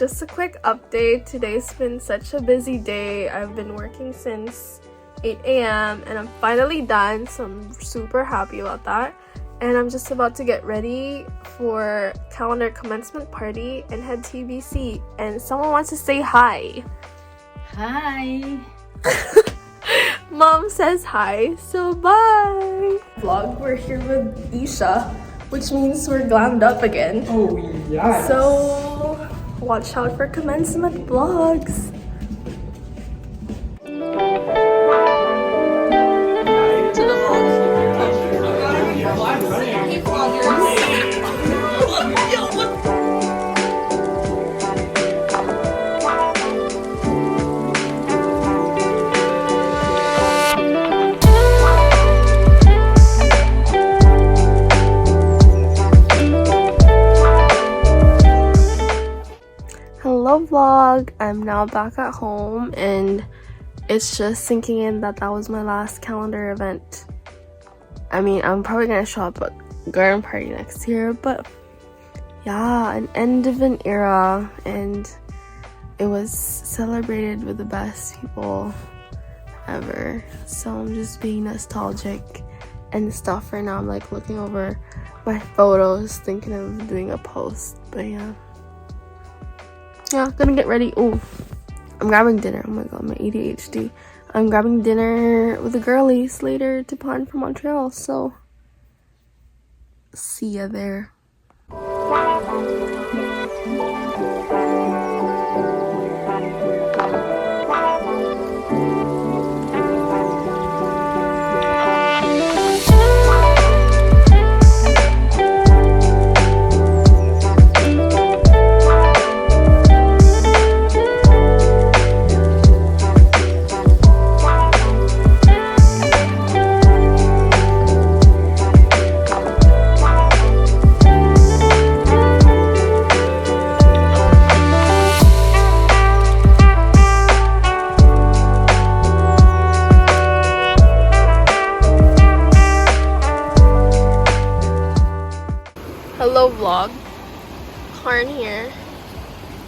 just a quick update. Today's been such a busy day. I've been working since 8 a.m. and I'm finally done, so I'm super happy about that. And I'm just about to get ready for calendar commencement party and head to UBC. And someone wants to say hi. Hi. Mom says hi, so bye. Vlog, we're here with Isha, which means we're glammed up again. Oh yeah. So watch out for commencement vlogs. Hello vlog, I'm now back at home and it's just sinking in that was my last calendar event. I mean, I'm probably gonna show up at garden party next year, but yeah, an end of an era, and it was celebrated with the best people ever. So I'm just being nostalgic and stuff right now. I'm like looking over my photos, thinking of doing a post, but yeah, gonna get ready. Oh, I'm grabbing dinner. Oh my god, my ADHD. I'm grabbing dinner with the girlies later to plan for Montreal, so see ya there. Hello vlog, Karn here.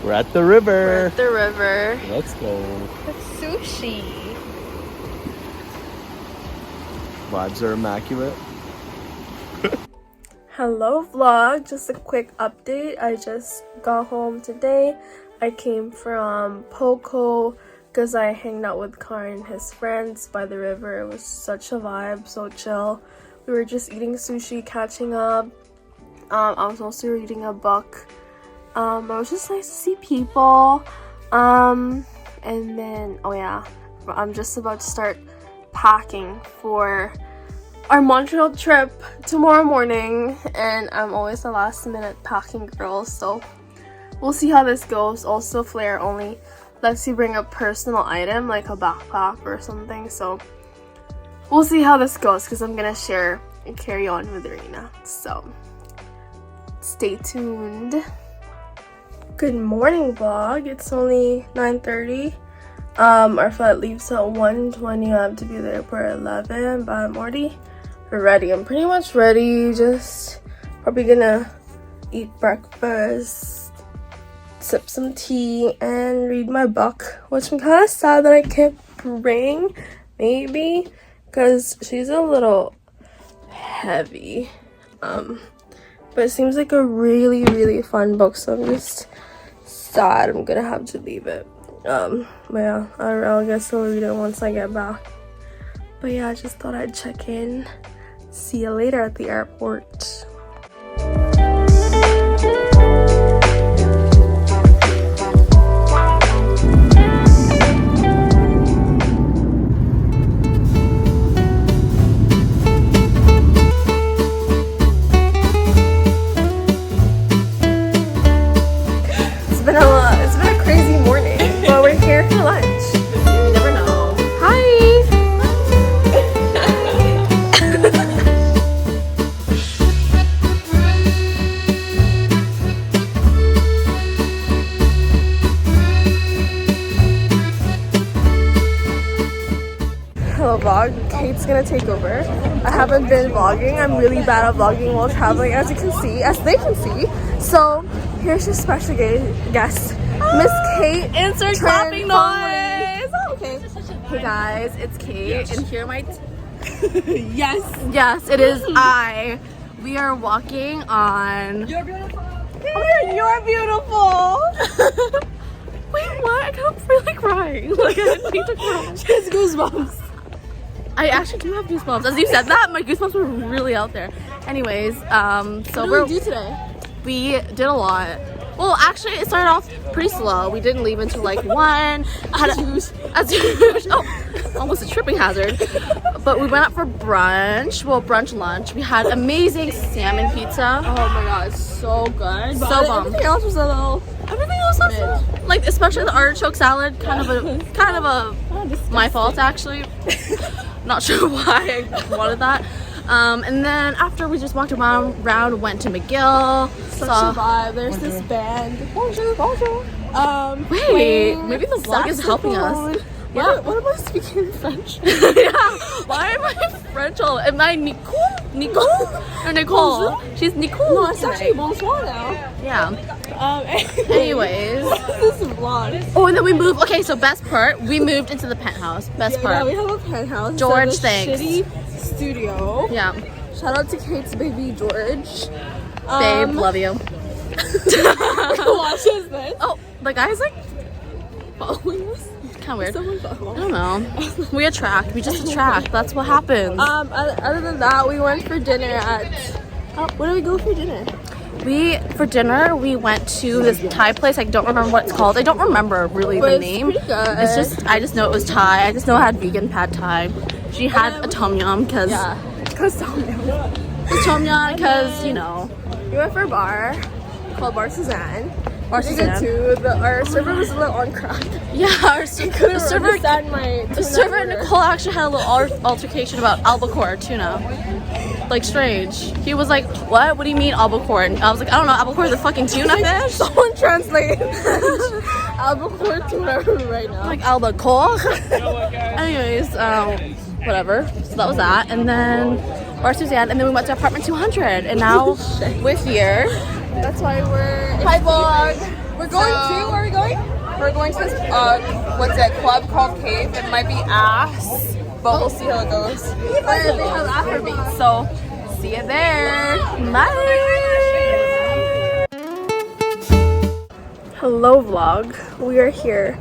We're at the river. We're at the river. Let's go. It's sushi. Vibes are immaculate. Hello vlog, just a quick update. I just got home today. I came from Poco because I hanged out with Karn and his friends by the river. It was such a vibe, so chill. We were just eating sushi, catching up. I was also reading a book. It was just nice to see people. And then, oh yeah, I'm just about to start packing for our Montreal trip tomorrow morning. And I'm always a last minute packing girl, so we'll see how this goes. Also, Flair only lets you bring a personal item like a backpack or something, so we'll see how this goes because I'm gonna share and carry on with Irina. So stay tuned. Good morning vlog. It's only 9:30. Our flight leaves at 1:20. I have to be at the airport at 11, but I'm already ready. I'm pretty much ready. Just probably gonna eat breakfast, sip some tea, and read my book, which I'm kind of sad that I can't bring, maybe because she's a little heavy. But it seems like a really, really fun book, so I'm just sad I'm gonna have to leave it. But yeah, I'll guess I'll read it once I get back. But yeah, I just thought I'd check in. See you later at the airport. It's been a crazy morning, but we're here for lunch. You never know. Hi! Hello vlog, Kate's gonna take over. I haven't been vlogging. I'm really bad at vlogging while traveling, as you can see, as they can see. So here's your special guest. Miss Kate. Insert turned clapping Conley. noise. Oh, okay. Hey guys, it's Kate, and here are my. Yes, it is I. We are walking on. You're beautiful. You're beautiful. Wait, what? I kind of feel like crying. Like I didn't mean to cry. She has goosebumps. I actually do have goosebumps. As you said that, my goosebumps were really out there. Anyways, so What did we do today? we did a lot. Well, actually, it started off pretty slow. We didn't leave until like 1. As usual. Oh, almost a tripping hazard. But we went out for brunch. Well, brunch lunch. We had amazing salmon pizza. Oh my god, it's so good. So But bomb. everything else was a little. Everything else was like, especially the artichoke salad. Kind of a my fault actually. Not sure why I wanted that. And then after we just walked around, went to McGill. Such a vibe. There's this band. Bonjour. Wait, playing maybe the vlog is helping us. saxophone. Yeah. What am I speaking in French? Yeah. Why am I French? Am I Nicole? Or Nicole? She's Nicole. No, it's actually bonsoir now. Yeah. Anyways. This is vlog. Oh, and then we moved. Okay, so best part, we moved into the penthouse. Best Yeah, part. we have a penthouse. George, It's a thanks. Shitty studio. Yeah. Shout out to Kate's baby George. Babe, love you. Watch this. Oh, the guy's like Following us. kind of weird. Someone I follow. don't know. We attract. We just attract. That's what happens. Other than that, we went for dinner at. Where did we go for dinner? For dinner, we went to this Thai place. I don't remember what it's called. I don't remember really But the it's name. pretty good. I just know it was Thai. I just know it had vegan pad Thai. She had a tom yum because Because Tom yum. you know. We went for a bar called Bar Suzanne. Bar We Suzanne. did too. Our server was a little on crack. Yeah, the server. The server and Nicole actually had a little altercation about albacore tuna. Like strange. He was like, "What? What do you mean albacore?" And I was like, "I don't know. Albacore is a fucking tuna fish." Someone translate albacore tuna right now. Like albacore. Anyways, whatever. So that was that, and then Bar Suzanne, and then we went to apartment 200, and now we're here. That's why we're. Hi vlog. We're going to. Where are we going? We're going to this what's that club called Cave? It might be ass, but we'll see how it goes. Where they have Afrobeats, so see you there. Bye. Hello vlog. We are here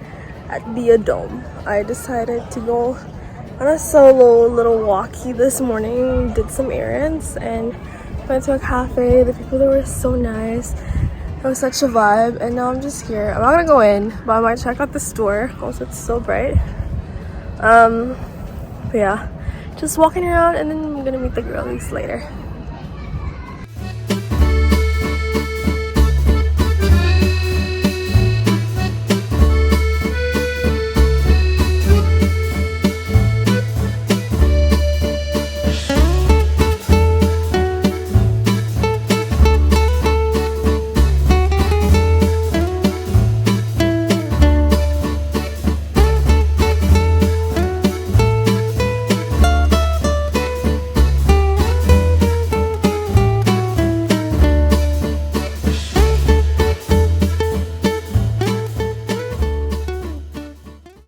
at the Dome. I decided to go on a solo little walkie this morning. Did some errands and went to a cafe. The people there were so nice. It was such a vibe, and now I'm just here. I'm not gonna go in, but I might check out the store. Also, it's so bright. But yeah, just walking around, and then I'm gonna meet the girlies later.